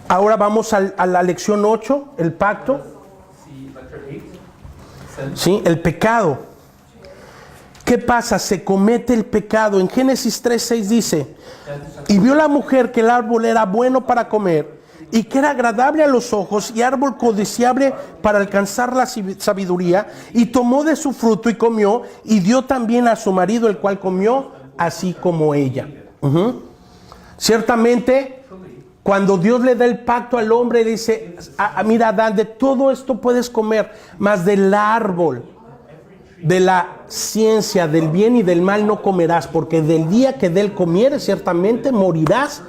Ahora vamos a la lección 8, el pacto. Sí, el pecado. ¿Qué pasa? Se comete el pecado. En Génesis 3:6 dice: y vio la mujer que el árbol era bueno para comer, y que era agradable a los ojos, y árbol codiciable para alcanzar la sabiduría, y tomó de su fruto y comió, y dio también a su marido, el cual comió, así como ella. Ciertamente, cuando Dios le da el pacto al hombre, le dice: mira, Adán, de todo esto puedes comer, mas del árbol de la ciencia del bien y del mal no comerás, porque del día que de él comieres, ciertamente morirás.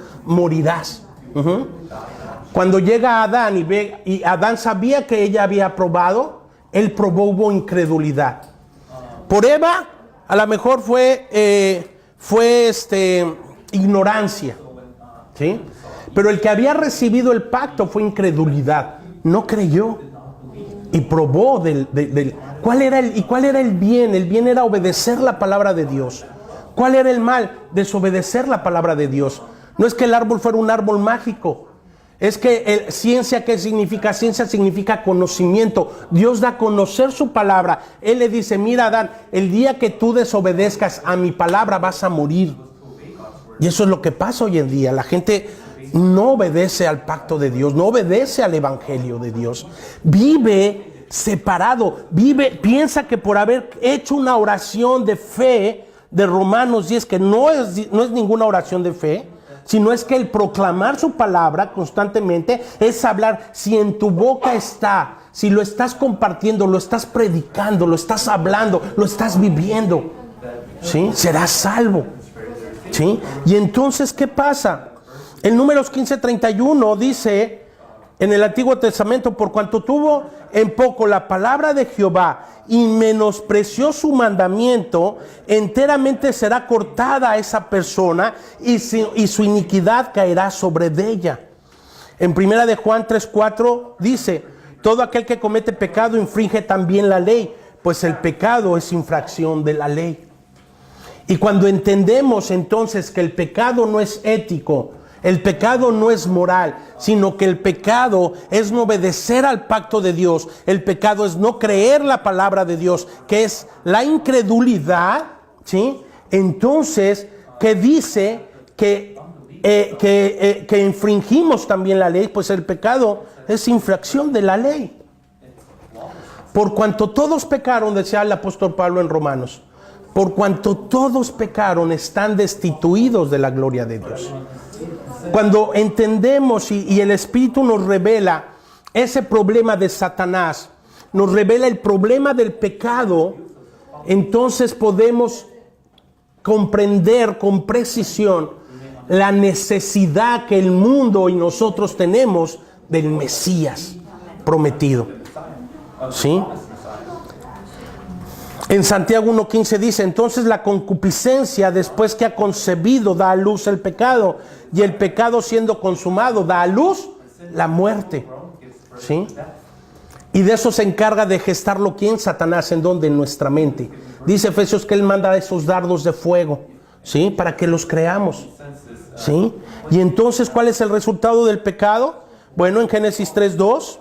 Cuando llega Adán y Adán sabía que ella había probado, él probó, hubo incredulidad. Por Eva, a lo mejor fue ignorancia, ¿sí? Pero el que había recibido el pacto fue incredulidad. No creyó y probó ¿cuál era el bien? El bien era obedecer la palabra de Dios. ¿Cuál era el mal? Desobedecer la palabra de Dios. No es que el árbol fuera un árbol mágico. Es que ciencia, ¿qué significa? Ciencia significa conocimiento. Dios da a conocer su palabra. Él le dice: mira, Adán, el día que tú desobedezcas a mi palabra vas a morir. Y eso es lo que pasa hoy en día. La gente no obedece al pacto de Dios, no obedece al evangelio de Dios. Vive separado, piensa que por haber hecho una oración de fe de Romanos 10, que no es ninguna oración de fe, sino es que el proclamar su palabra constantemente es hablar. Si en tu boca está, si lo estás compartiendo, lo estás predicando, lo estás hablando, lo estás viviendo, ¿sí? Serás salvo, ¿sí? Y entonces, ¿qué pasa? En Números 15:31 dice en el Antiguo Testamento: por cuanto tuvo en poco la palabra de Jehová y menospreció su mandamiento, enteramente será cortada esa persona y su iniquidad caerá sobre ella. En Primera de Juan 3:4 dice: todo aquel que comete pecado infringe también la ley, pues el pecado es infracción de la ley. Y cuando entendemos entonces que el pecado no es ético, el pecado no es moral, sino que el pecado es no obedecer al pacto de Dios. El pecado es no creer la palabra de Dios, que es la incredulidad, ¿sí? Entonces, que dice que infringimos también la ley, pues el pecado es infracción de la ley. Por cuanto todos pecaron, decía el apóstol Pablo en Romanos, por cuanto todos pecaron, están destituidos de la gloria de Dios. Cuando entendemos y el Espíritu nos revela ese problema de Satanás, nos revela el problema del pecado, entonces podemos comprender con precisión la necesidad que el mundo y nosotros tenemos del Mesías prometido, ¿sí? En Santiago 1:15 dice: entonces la concupiscencia, después que ha concebido, da a luz el pecado, y el pecado, siendo consumado, da a luz la muerte, ¿sí? Y de eso se encarga de gestarlo, ¿quién? Satanás. ¿En dónde? En nuestra mente. Dice Efesios que él manda esos dardos de fuego, ¿sí? Para que los creamos, ¿sí? Y entonces, ¿cuál es el resultado del pecado? Bueno, en Génesis 3:2,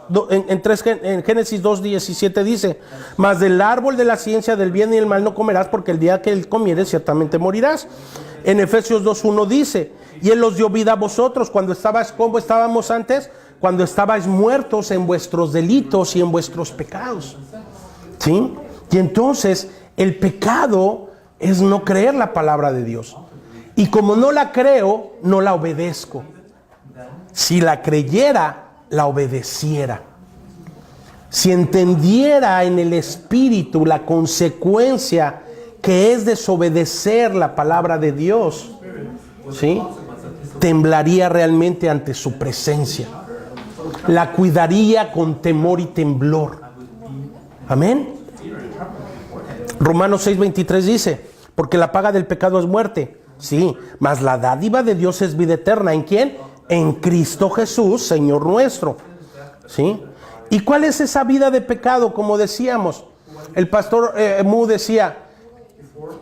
en Génesis 2:17 dice: mas del árbol de la ciencia del bien y el mal no comerás, porque el día que él comieres ciertamente morirás. En Efesios 2:1 dice: y él os dio vida a vosotros cuando estabais, ¿cómo estábamos antes? Cuando estabais muertos en vuestros delitos y en vuestros pecados, ¿sí? Y entonces el pecado es no creer la palabra de Dios. Y como no la creo, no la obedezco. Si la creyera, la obedeciera. Si entendiera en el Espíritu la consecuencia que es desobedecer la palabra de Dios, ¿sí? Temblaría realmente ante su presencia. La cuidaría con temor y temblor. Amén. Romanos 6:23 dice: porque la paga del pecado es muerte, sí, mas la dádiva de Dios es vida eterna. ¿En quién? En Cristo Jesús, Señor nuestro, ¿sí? ¿Y cuál es esa vida de pecado? Como decíamos, el pastor Mu decía: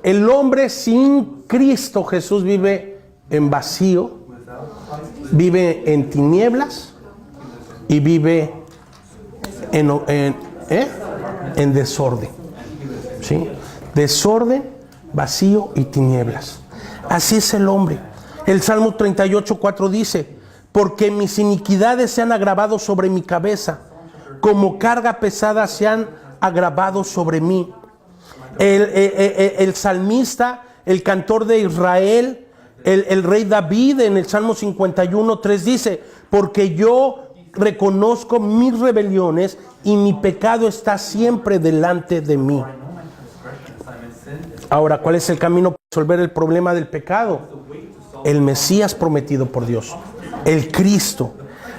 el hombre sin Cristo Jesús vive en vacío, vive en tinieblas y vive en desorden. ¿Sí? Desorden, vacío y tinieblas. Así es el hombre. El Salmo 38:4 dice: porque mis iniquidades se han agravado sobre mi cabeza, como carga pesada se han agravado sobre mí. El salmista, el cantor de Israel, el rey David en el Salmo 51:3 dice: porque yo reconozco mis rebeliones y mi pecado está siempre delante de mí. Ahora, ¿cuál es el camino para resolver el problema del pecado? El Mesías prometido por Dios, el Cristo.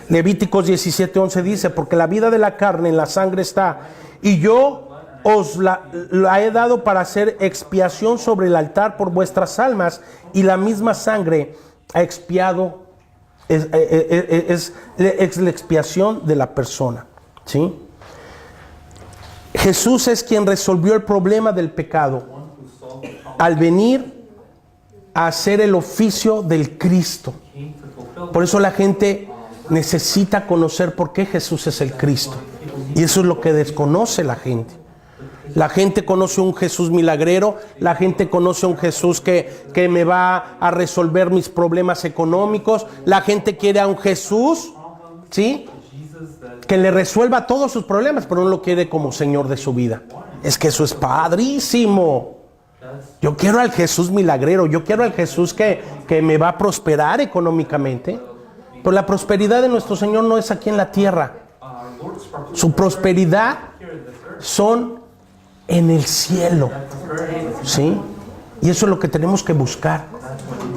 Levíticos 17:11 dice: porque la vida de la carne en la sangre está, y yo os la he dado para hacer expiación sobre el altar por vuestras almas, y la misma sangre ha expiado, es la expiación de la persona. ¿Sí? Jesús es quien resolvió el problema del pecado al venir a hacer el oficio del Cristo. Por eso la gente necesita conocer por qué Jesús es el Cristo. Y eso es lo que desconoce la gente. La gente conoce un Jesús milagrero, la gente conoce un Jesús que me va a resolver mis problemas económicos, la gente quiere a un Jesús, ¿sí?, que le resuelva todos sus problemas, pero no lo quiere como Señor de su vida. Es que eso es padrísimo. Yo quiero al Jesús milagrero, yo quiero al Jesús que me va a prosperar económicamente. Pero la prosperidad de nuestro Señor no es aquí en la tierra. Su prosperidad son en el cielo. ¿Sí? Y eso es lo que tenemos que buscar.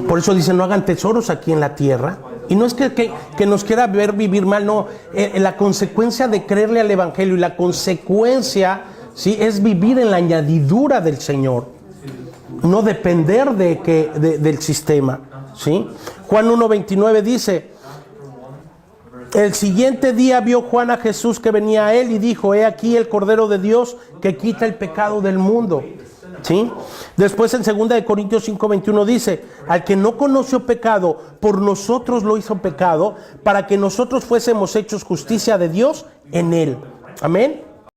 Por eso dice: no hagan tesoros aquí en la tierra. Y no es que nos quiera ver vivir mal, no. La consecuencia de creerle al Evangelio y la consecuencia, ¿sí?, es vivir en la añadidura del Señor. No depender del sistema. ¿Sí? Juan 1:29 dice: el siguiente día vio Juan a Jesús que venía a él y dijo: he aquí el Cordero de Dios que quita el pecado del mundo. ¿Sí? Después en 2 Corintios 5:21 dice: al que no conoció pecado, por nosotros lo hizo pecado, para que nosotros fuésemos hechos justicia de Dios en él. Amén.